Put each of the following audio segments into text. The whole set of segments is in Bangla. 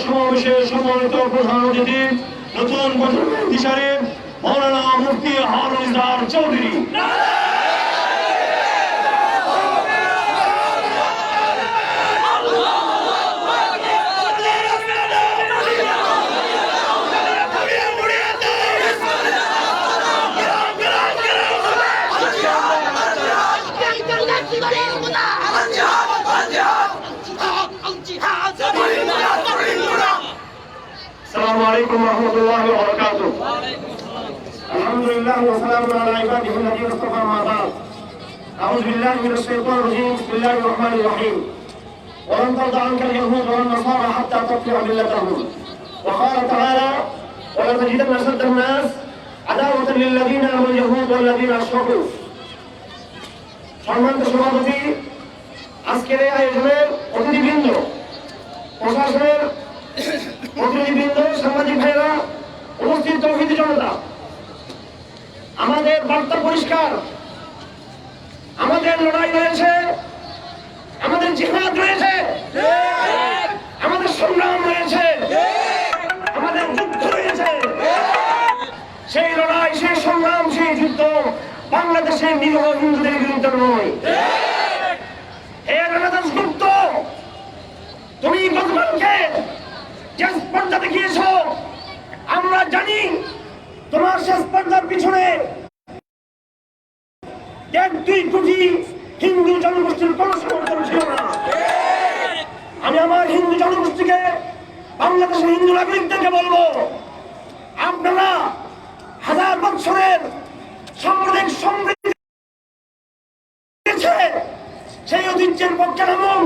সমাবেশের সম্মানিত প্রধান অতিথি নতুন প্রজন্মের দিশারে মৌলানা মুফতি হারুন ইসলাম চৌধুরী। السلام عليكم ورحمة الله وبركاته. الحمد لله والسلام على عباده الذين اصطفى ما بعد. أعوذ بالله من الشيطان الرجيم. بسم الله الرحمن الرحيم. ولن ترضى عنك اليهود والنصارى حتى تتبع ملتهم. وقال تعالى: ولتجدن أشد الناس عداوة للذين آمنوا اليهود والذين أشركوا. সম্মানিত সভাপতি, আজকের এই আয়োজনের অতিথিবৃন্দ, প্রশাসনের প্রতিনিধিবৃন্দ, সাংবাদিক ভাইরা, উপস্থিত তৌহিদি জনতা, আমাদের বার্তা পরিষ্কার। আমাদের লড়াই রয়েছে, আমাদের জিহাদ রয়েছে, আমাদের সংগ্রাম রয়েছে, আমাদের যুদ্ধ রয়েছে। সেই লড়াই, সেই সংগ্রাম, সেই যুদ্ধ বাংলাদেশের নিরীহ হিন্দুদের বিরুদ্ধে নয়। হে রানা দাশগুপ্ত, তুমি গতকালকে যে স্পর্ধা দেখিয়েছ, আমরা জানি তোমার সে স্পর্ধার পিছনে 1-2 কোটি হিন্দু জনগোষ্ঠীর কোন সমর্থন ছিল না। আমি আমার হিন্দু জনগোষ্ঠীকে, বাংলাদেশের হিন্দু নাগরিকদেরকে বলবো, আপনারা 1000 বছরের সাম্প্রদায়িক সমৃদ্ধি সেই ঐতিহ্যের পক্ষে নামুন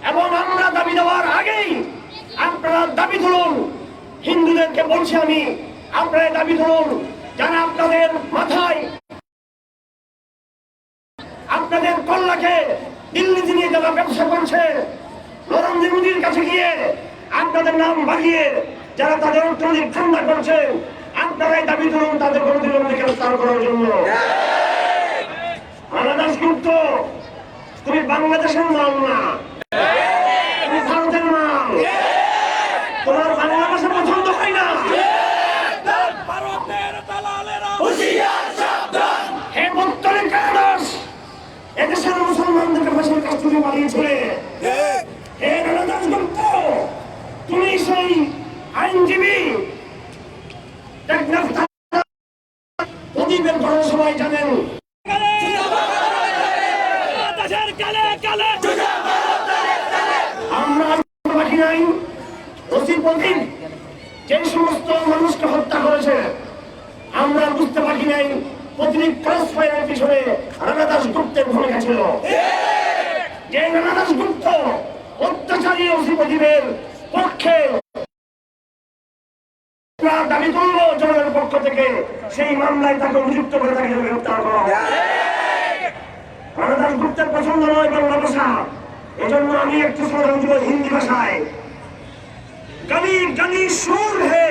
এবং আমরা দাবি দেওয়ার আগেই আপনারা দাবি তুলুন। হিন্দুদেরকে বলছি আমি, আপনারা দাবি তুলুন। যারা আপনাদের মাথায়, আপনাদের কল্যাণকে দিল্লিতে নিয়ে যারা ব্যবসা করছে, নরেন্দ্র মোদীর কাছে গিয়ে আপনাদের নাম বাড়িয়ে যারা তাদের অর্থনৈতিক ঠান্ডা করছে, আপনারাই দাবি তুলুন তাদের অনতিবিলম্বে গ্রেফতার করার জন্য। রানা দাশগুপ্ত, তুমি বাংলাদেশের মাল না, তুমি ভারতের মাল। তোমার বাংলা ভাষা পছন্দ হয় না। হে বর্তমানে কায়দাস, এদেশের মুসলমানদেরকে ভাষার কাছ থেকে বাড়িয়েছিলে। হে রানা দাশগুপ্ত, তুমি সেই আইনজীবী প্রদীপের ঘরে সবাই জানেন। আমরা বাকি নাই। ওসি প্রদীপ যে সমস্ত মানুষকে হত্যা করেছে, আমরা বুঝতে পারি নাই প্রদীপ ক্রস ফায়ারের পিছনে রানা দাশগুপ্তের ভূমিকা ছিল। যে রানা দাশগুপ্ত অত্যাচারী ওসি প্রদীপের পক্ষে দাবি করল জনগণের পক্ষ থেকে, সেই মামলায় তাকে অভিযুক্ত করে তাকে গ্রেফতার করা হয়। রানা দাশগুপ্তের পছন্দ নয় বাংলা ভাষা, এজন্য আমি একটু স্লোগান দিব হিন্দি ভাষায়, গলি গলি সুর হে,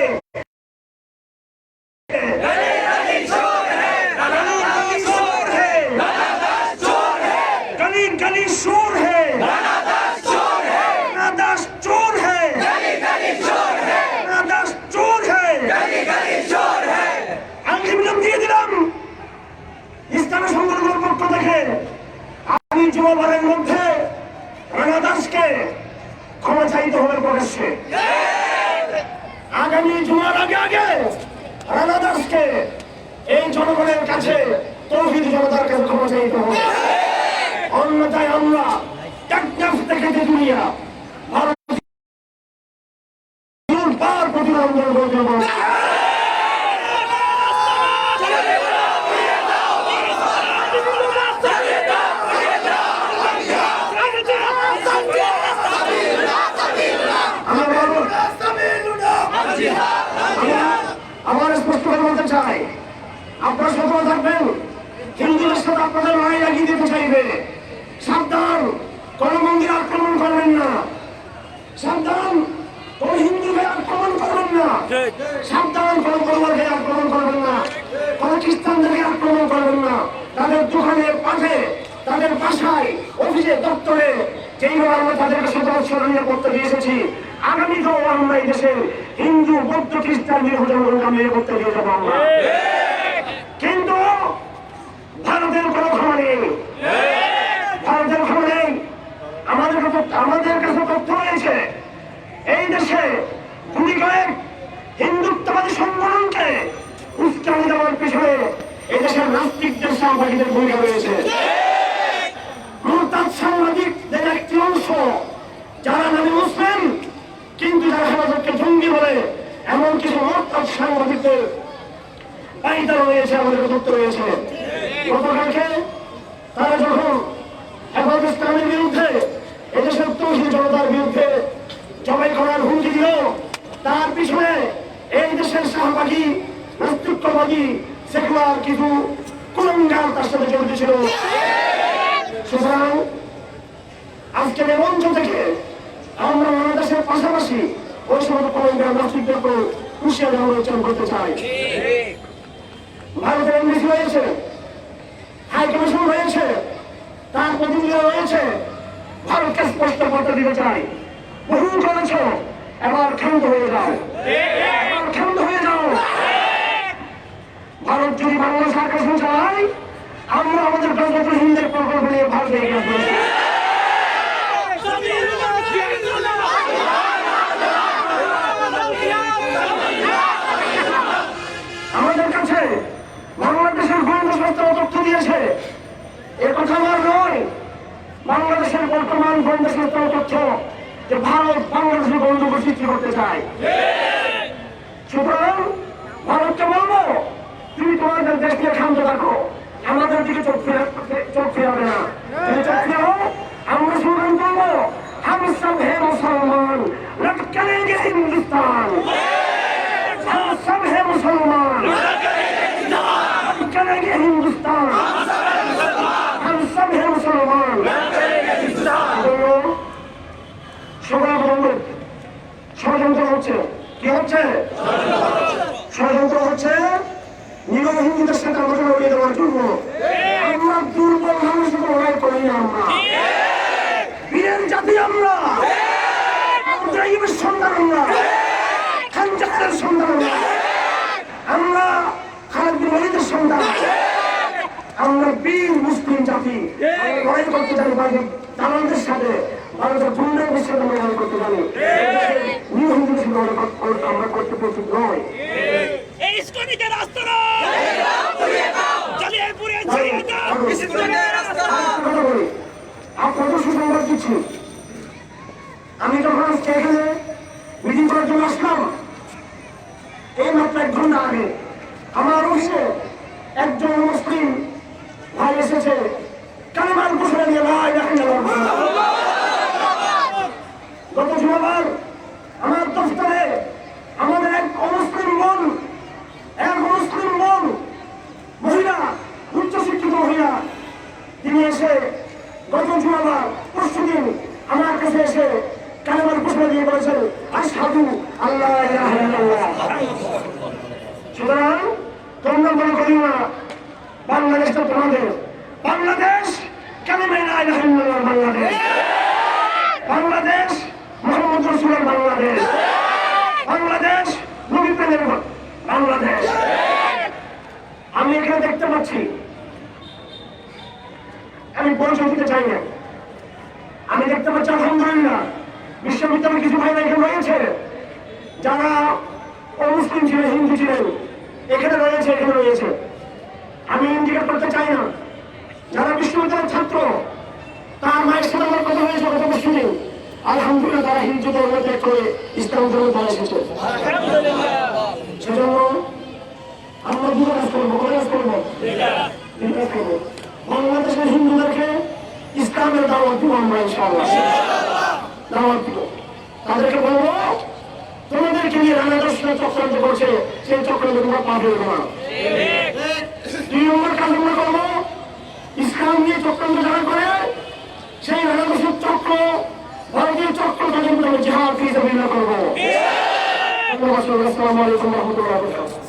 गली गली शोर है, राना दास चोर है, राना दास चोर है, गली गली चोर है, राना दास चोर है, गली गली चोर है। আলটিমেটাম দিয়ে দিলাম ইসলামী সংগঠনের পক্ষ থেকে, আগামী জুমাবারের মধ্যে রানা দাসকে ক্ষমা চাইতে হবে প্রকাশ্যে। আগামী জুমার আগে আগে রানা দাসকে এই জনগণের কাছে, তৌহিদি জনতার কাছে ক্ষমা চাইতে হবে। অন্যথায় আমরা টেকনাফ থেকে দুনিয়া ভারত পার প্রতিরোধ আন্দোলন করতে হবে। আমার স্পষ্ট করে বলতে চাই, আপনারা সতর্ক থাকবেন। হিন্দুদের সাথে আপনাদের লড়াই লাগিয়ে দিতে চাইবে, সাবধান। কোন মন্দির আক্রমণ করবেন না, সাবধান। কোন হিন্দুকে আক্রমণ করবেন না, সাবধান। কোন পরিবারকে আক্রমণ করবেন না, কোন খ্রিস্টানদেরকে আক্রমণ করবেন না। তাদের দোকানে, পাশে, তাদের বাসায়, অফিসে, দপ্তরে যেইভাবে আমরা তাদেরকে 17 বছর নিরাপত্তা দিয়ে এসেছি, আগামীতেও আমরা এই দেশে হিন্দু বৌদ্ধ খ্রিস্টান জনগণকে আমরা করতে দিয়ে যাবো আমরা। কিন্তু ভারতের কোনো ক্ষমা নেই, ভারতের ক্ষমা নেই। আমাদের কাছে তথ্য রয়েছে এই দেশে গুলি কয়েক হিন্দুত্ববাদী সংগঠনকে উস্কানি দেওয়ার পিছনে এই দেশের নাস্তিকদের সাংবাদিকদের ভূমিকা রয়েছে। মুরতাদ সাংবাদিকদের একটি অংশ যারা নামে মুসলিম কিন্তু যারা হেফাজতকে জঙ্গি বলে এমন কিছু মুরতাদ সাংবাদিকদের পাইতারা রয়েছে, আমাদের তথ্য রয়েছে। গতকালকে তারা যখন হেফাজত ইসলামের বিরুদ্ধে এদেশের তৌহিদি জনতার বিরুদ্ধে জবাই করার হুমকি দিল, তার পিছনে এই দেশের শাহবাগী নাস্তিকবাদী সেকুলার কিছু কুলঙ্গার তার সাথে জড়িত ছিল। সুতরাং আজকের এই মঞ্চ থেকে আমরা বাংলাদেশের পাশাপাশি ওই সমস্ত কুলঙ্গার নাস্তিকদের উপর হুঁশিয়ারি আলোচনা করতে চাই। ভারতের এমবিসি রয়েছে, হাই কমিশন রয়েছে, তার প্রতিনিধি রয়েছে। ভারতকে স্পষ্ট বার্তা দিতে চাই, বহু করেছ, এবার ক্ষান্ত হয়ে যাও, এবার ক্ষান্ত হয়ে যাও। ভারত যদি বাংলাদেশ আকাশন চালায়, আমরা আমাদের প্রকল্প হিন্দের প্রকল্প নিয়ে ভারতে এগিয়ে আসবো। আমাদের কাছে বাংলাদেশের গোয়েন্দা সংস্থা তথ্য দিয়েছে, এ কথা আমার নয়, বাংলাদেশের বর্তমান গোয়েন্দা সংস্থার তথ্য যে ভারত বাংলাদেশের গণ্ডগোল সৃষ্টি করতে চায়। সুতরাং ভারতকে বলবো, তুমি তোমাদের দেশ নিয়ে ক্ষান্ত রাখো, আমাদের দিকে চোখ ফেরাবে না। তুমি চোখ ফেরাও, আমরা স্লোগান করবো, হাম সব হে মুসলমান লট করেঙ্গে হিন্দুস্তান, হাম সব হে মুসলমান লট করেঙ্গে হিন্দুস্তান, হাম সব হে মুসলমান। ষড়যন্ত্র হচ্ছে, কি হচ্ছে? ষড়যন্ত্র হচ্ছে নিরব হিন্দুদের সাথে আলোচনা উড়িয়ে দেওয়ার জন্য। আমরা দুর্বল মানুষের লড়াই করি না, আমরা বীরের জাতি, আমরা ইব্রাহিমের সন্তান, আমরা খানজাহারের সন্তান, আমরা খালিদ বিন ওয়ালিদের সন্তান, আমরা বীর মুসলিম জাতি। লড়াই করতে জানি দালালদের সাথে, ভারতের গুন্ডাদের সাথে লড়াই করতে জানি, হিন্দুদের সাথে আমরা করতে প্রস্তুত নয়। আপনাদের সুসংবাদ দিচ্ছি, আমি যখন আজকে এখানে মিটিং করার জন্য আসলাম, এই মাত্র 1 ঘন্টা আগে আমার অফিসে একজন মুসলিম ভাই এসেছে, কালেমার ঘোষণা দিয়ে গত শুক্রবার আমার দফতরে আমাদের এক অমুসলিম বোন মহিলা, উচ্চশিক্ষিত মহিলা, তিনি এসে গত শুক্রবার পরশুদিন আমার কাছে এসে কালেমার ঘোষণা দিয়ে বলেছেন আশহাদু আল্লাহ ইলাহা ইল্লাল্লাহ। সুতরাং তোমরা মনে করি না বাংলাদেশটা তোমাদের, বাংলাদেশ কালেমা লা ইলাহা ইল্লাল্লাহ বাংলাদেশ, বাংলাদেশ মুহাম্মদ রাসূলের বাংলাদেশ, বাংলাদেশ নবী প্রেমের বাংলাদেশ। আমি এখানে দেখতে পাচ্ছি, আমি পরিচয় দিতে চাই না, আমি দেখতে পাচ্ছি আলহামদুলিল্লাহ বিশ্ববিদ্যালয়ের কিছু ভাইরা এখানে রয়েছে যারা অমুসলিম ছিলেন, হিন্দু ছিলেন, এখানে রয়েছে। আমি ইন্ডিকেট করতে চাই না, যারা বিশ্ববিদ্যালয়ের ছাত্র, তার মায়ের সাথে আমার কথা হয়েছে গত পরশুদিন, আলহামদুলিল্লাহ তারা হিন্দু ধর্ম ত্যাগ করে ইসলাম ধর্মে তারা এসেছে। সেজন্য আমরা দুটো কাজ করবো, কয় কাজ করবো? বাংলাদেশের হিন্দুদেরকে ইসলামের দাওয়াত দিব আমরা, ইনশাআল্লাহ দাওয়াত দিব। তাদেরকে বলবো, তোমাদেরকে নিয়ে নানা দর্শনের চক্রান্ত করছে, সেই চক্রান্ত তোমরা পা ফেলবে না। 2 নম্বর কাজ আমরা করবো, ইসলাম নিয়ে চক্রান্ত যারা করে সেই নানা দর্শন চক্র, ভারতীয় চক্র, তাদের জিহাদ ফি সাবিলিল্লাহ করবো। আসসালামু আলাইকুম ওয়া রাহমাতুল্লাহি ওয়া বারাকাতুহু।